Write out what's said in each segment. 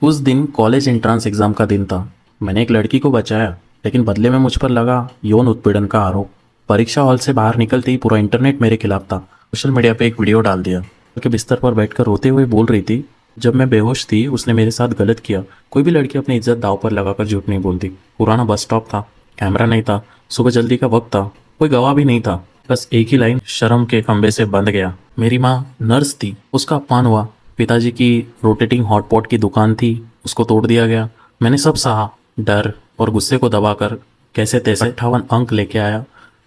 उस दिन college entrance exam का दिन था। मैंने एक लड़की को बचाया, लेकिन बदले में मुझ पर लगा यौन उत्पीड़न का आरोप। परीक्षा हॉल से बाहर निकलते ही पूरा इंटरनेट मेरे खिलाफ था। सोशल मीडिया पे एक वीडियो डाल दिया कि बिस्तर पर बैठकर रोते हुए बोल रही थी, जब मैं बेहोश थी उसने मेरे साथ गलत किया। कोई भी लड़की अपनी इज्जत दांव पर लगाकर झूठ नहीं बोलती। पुराना बस स्टॉप था, कैमरा नहीं था, सुबह जल्दी का वक्त था, कोई गवाह भी नहीं था। बस एक ही लाइन शर्म के खंबे से बंध गया। मेरी माँ नर्स थी, उसका अपमान हुआ। पिताजी की रोटेटिंग हॉटपॉट की दुकान थी, उसको तोड़ दिया गया। मैंने सब सहा, डर और गुस्से को दबाकर कैसे तैसे 58 अंक लेके आया।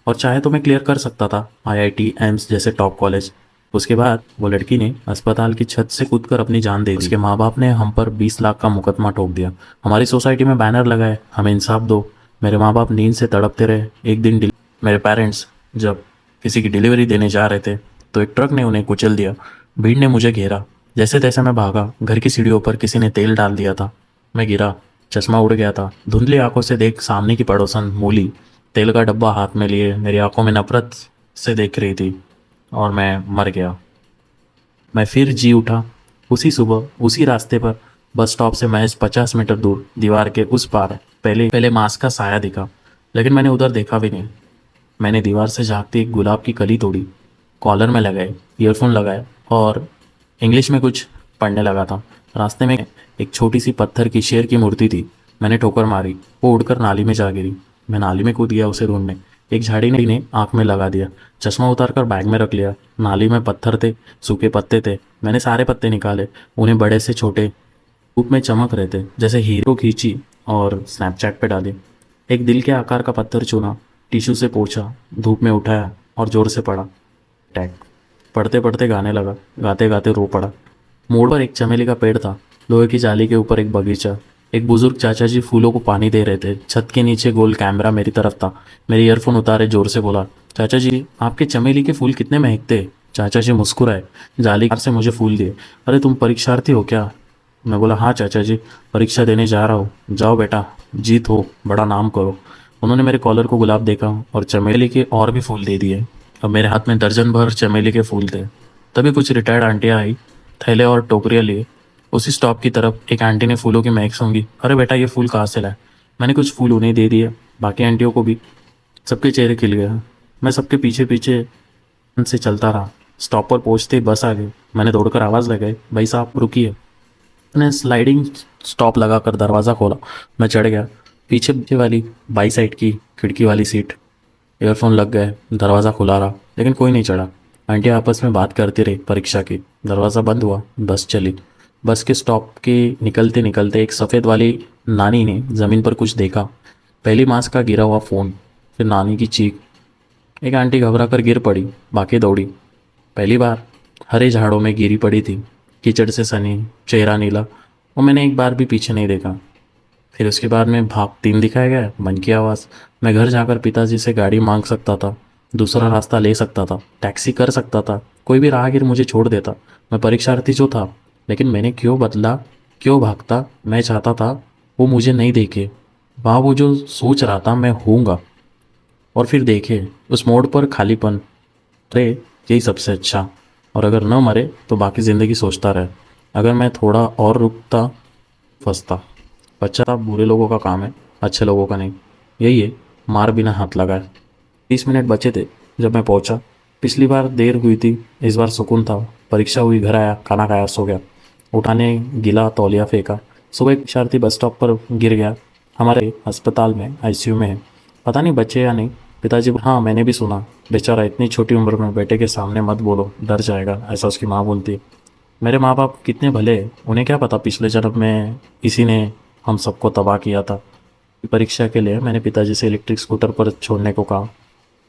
और चाहे तो मैं क्लियर कर सकता था आईआईटी एम्स जैसे टॉप कॉलेज। उसके बाद वो लड़की ने अस्पताल की छत से कूदकर अपनी जान दे दी। उसके माँ बाप ने हम पर 20 लाख का मुकदमा ठोक दिया। हमारी सोसाइटी में बैनर लगाए, हमें इंसाफ दो। मेरे माँ बाप नींद से तड़पते रहे। एक दिन मेरे पेरेंट्स जब किसी की डिलीवरी देने जा रहे थे तो एक ट्रक ने उन्हें कुचल दिया। भीड़ ने मुझे घेरा। जैसे तैसे मैं भागा। घर की सीढ़ियों पर किसी ने तेल डाल दिया था। मैं गिरा, चश्मा उड़ गया था। धुंधली आंखों से देख सामने की पड़ोसन मूली तेल का डब्बा हाथ में लिए मेरी आंखों में नफरत से देख रही थी। और मैं मर गया। मैं फिर जी उठा। उसी सुबह उसी रास्ते पर बस स्टॉप से महज 50 मीटर दूर दीवार के उस पार पहले पहले मांस का साया दिखा। लेकिन मैंने उधर देखा भी नहीं। मैंने दीवार से झांकती एक गुलाब की कली तोड़ी, कॉलर में लगाए, ईयरफोन लगाए और इंग्लिश में कुछ पढ़ने लगा था। रास्ते में एक छोटी सी पत्थर की शेर की मूर्ति थी। मैंने ठोकर मारी, वो उड़कर नाली में जा गिरी। मैं नाली में कूद गया उसे ढूंढने। एक झाड़ी ने आंख में लगा दिया। चश्मा उतार कर बैग में रख लिया। नाली में पत्थर थे, सूखे पत्ते थे। मैंने सारे पत्ते निकाले, उन्हें बड़े से छोटे धूप में चमक रहे थे, जैसे हीरो खींची और स्नैपचैट पे डाली। एक दिल के आकार का पत्थर चुना, टिश्यू से पोंछा, धूप में उठाया और जोर से पढ़ा। टैग। पढ़ते पढ़ते गाने लगा, गाते गाते रो पड़ा। मोड़ पर एक चमेली का पेड़ था, लोहे की जाली के ऊपर एक बगीचा। एक बुजुर्ग चाचा जी फूलों को पानी दे रहे थे। छत के नीचे गोल कैमरा मेरी तरफ था। मेरे ईयरफोन उतारे जोर से बोला, चाचा जी आपके चमेली के फूल कितने महकते। चाचा जी मुस्कुराए, जाली से मुझे फूल दिए। अरे तुम परीक्षार्थी हो क्या। मैं बोला, हाँ चाचा जी, परीक्षा देने जा रहा हूँ। जाओ बेटा, जीत हो, बड़ा नाम करो। उन्होंने मेरे कॉलर को गुलाब देखा और चमेली के और भी फूल दे दिए। अब मेरे हाथ में दर्जन भर चमेली के फूल थे। तभी कुछ रिटायर्ड आंटियाँ आई, थैले और टोकरियाँ लिए। उसी स्टॉप की तरफ एक आंटी ने फूलों की महक सूंघी। अरे बेटा, ये फूल कहाँ से लाए। मैंने कुछ फूल उन्हें दे दिए, बाकी आंटियों को भी। सबके चेहरे खिल गए। मैं सबके पीछे पीछे से चलता रहा। स्टॉप पर पहुँचते ही बस आ गई। मैंने दौड़कर आवाज़ लगाई, भाई साहब रुकिए। मैंने स्लाइडिंग स्टॉप लगाकर दरवाज़ा खोला। मैं चढ़ गया पीछे पीछे वाली बाई साइड की खिड़की वाली सीट। ईयरफोन लग गए, दरवाज़ा खुला रहा, लेकिन कोई नहीं चढ़ा। आंटी आपस में बात करती रही परीक्षा की। दरवाज़ा बंद हुआ, बस चली। बस के स्टॉप के निकलते निकलते एक सफ़ेद वाली नानी ने ज़मीन पर कुछ देखा। पहली मांस का गिरा हुआ फ़ोन, फिर नानी की चीख। एक आंटी घबरा कर गिर पड़ी, बाकी दौड़ी। पहली बार हरे झाड़ों में गिरी पड़ी थी, कीचड़ से सनी, चेहरा नीला। और मैंने एक बार भी पीछे नहीं देखा। फिर उसके बाद में भाग 3 दिखाया गया, मन की आवाज़। मैं घर जाकर पिताजी से गाड़ी मांग सकता था, दूसरा रास्ता ले सकता था, टैक्सी कर सकता था, कोई भी राहगीर मुझे छोड़ देता। मैं परीक्षार्थी जो था, लेकिन मैंने क्यों बदला, क्यों भागता। मैं चाहता था वो मुझे नहीं देखे, वहाँ वो जो सोच रहा था मैं होऊंगा। और फिर देखे उस मोड़ पर खालीपन। अरे यही सबसे अच्छा। और अगर न मरे तो बाकी ज़िंदगी सोचता रहे। अगर मैं थोड़ा और रुकता, फंसता। पश्चाताप बुरे लोगों का काम है, अच्छे लोगों का नहीं। यही है, मार बिना हाथ लगाए। 30 मिनट बचे थे जब मैं पहुंचा। पिछली बार देर हुई थी, इस बार सुकून था। परीक्षा हुई, घर आया, खाना खाया, सो गया। उठाने गिला तौलिया फेंका। सुबह एक शरारती बस स्टॉप पर गिर गया। हमारे अस्पताल में आईसीयू में है, पता नहीं बचे या नहीं। पिताजी, हाँ मैंने भी सुना। बेचारा, इतनी छोटी उम्र में बेटे के सामने मत बोलो, डर जाएगा, ऐसा उसकी माँ बोलती। मेरे माँ बाप कितने भले हैं, उन्हें क्या पता पिछले जन्म में इसी ने हम सबको तबाह किया था। परीक्षा के लिए मैंने पिताजी से इलेक्ट्रिक स्कूटर पर छोड़ने को कहा।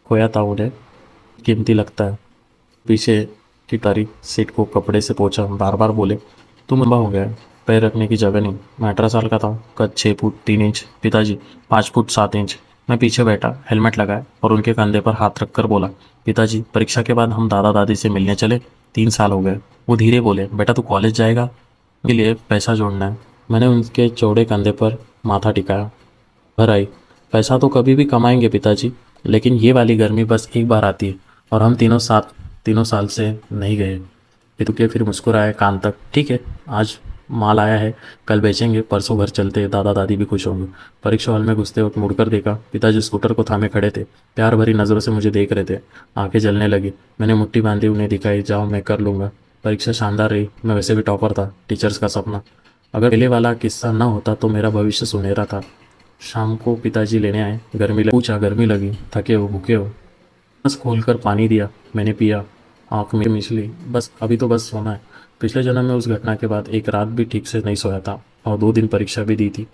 खोया था उन्हें, कीमती लगता है। पीछे की तारी सीट को कपड़े से पोंछा, बार बार बोले, तुम लंबा हो गया है, पैर रखने की जगह नहीं। मैं 18 साल का था, कद 6 फुट 3 इंच, पिताजी 5 फुट 7 इंच। मैं पीछे बैठा, हेलमेट लगाया और उनके कंधे पर हाथ रखकर बोला, पिताजी परीक्षा के बाद हम दादा दादी से मिलने चले, 3 साल हो गए। वो धीरे बोले, बेटा तू कॉलेज जाएगा, के लिए पैसा जोड़ना है। मैंने उनके चौड़े कंधे पर माथा टिकाया। घर आई, पैसा तो कभी भी कमाएंगे पिताजी, लेकिन ये वाली गर्मी बस एक बार आती है। और हम तीनों साल से नहीं गए। पितु के फिर मुस्कुराए कान तक, ठीक है आज माल आया है, कल बेचेंगे, परसों घर चलते हैं, दादा दादी भी खुश होंगे। परीक्षा हॉल में घुसते वक्त मुड़कर देखा, पिताजी स्कूटर को थामे खड़े थे, प्यार भरी नज़रों से मुझे देख रहे थे। आंखें जलने लगी। मैंने मुट्ठी बांधी उन्हें दिखाई, जाओ मैं कर लूँगा। परीक्षा शानदार रही, मैं वैसे भी टॉपर था, टीचर्स का सपना। अगर पहले वाला किस्सा न होता तो मेरा भविष्य सुनहरा था। शाम को पिताजी लेने आए, गर्मी लगी, पूछा गर्मी लगी, थके हो, भूखे हो? बस खोलकर पानी दिया, मैंने पिया, आँख में मिचली, बस अभी तो बस सोना है। पिछले जन्म में उस घटना के बाद एक रात भी ठीक से नहीं सोया था और 2 दिन परीक्षा भी दी थी।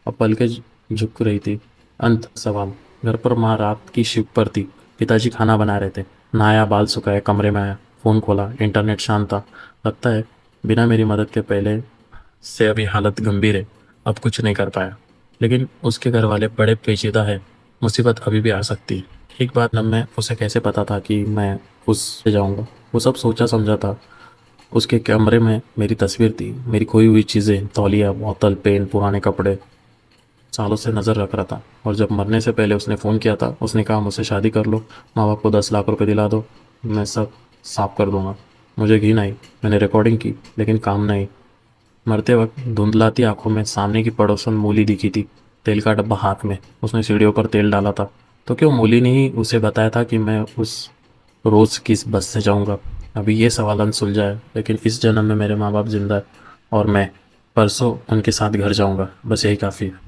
अब पलकें झुक रही थी। अंत सवाल। घर पर माँ रात की शिफ्ट पर थी, पिताजी खाना बना रहे थे। नहाया, बाल सुखाए, कमरे में आया, फ़ोन खोला, इंटरनेट शांत था। लगता है बिना मेरी मदद के पहले से अभी हालत गंभीर है, अब कुछ नहीं कर पाया। लेकिन उसके घर वाले बड़े पेचीदा है, मुसीबत अभी भी आ सकती है। एक बात, न मैं उसे कैसे पता था कि मैं उससे जाऊंगा। वो सब सोचा समझा था। उसके कमरे में मेरी तस्वीर थी, मेरी खोई हुई चीज़ें, तौलिया, बोतल, पेन, पुराने कपड़े, सालों से नज़र रख रहा था। और जब मरने से पहले उसने फ़ोन किया था, उसने कहा मुझसे शादी कर लो, माँ बाप को 10 लाख रुपए दिला दो, मैं सब साफ कर दूंगा। मुझे घिन आई, मैंने रिकॉर्डिंग की, लेकिन काम नहीं। मरते वक्त धुंधलाती आंखों में सामने की पड़ोसन मूली दिखी थी, तेल का डब्बा हाथ में। उसने सीढ़ियों पर तेल डाला था। तो क्यों मूली ने ही उसे बताया था कि मैं उस रोज़ किस बस से जाऊंगा? अभी ये सवाल अनसुलझा है, लेकिन इस जन्म में मेरे माँ बाप जिंदा है और मैं परसों उनके साथ घर जाऊंगा। बस यही काफ़ी है।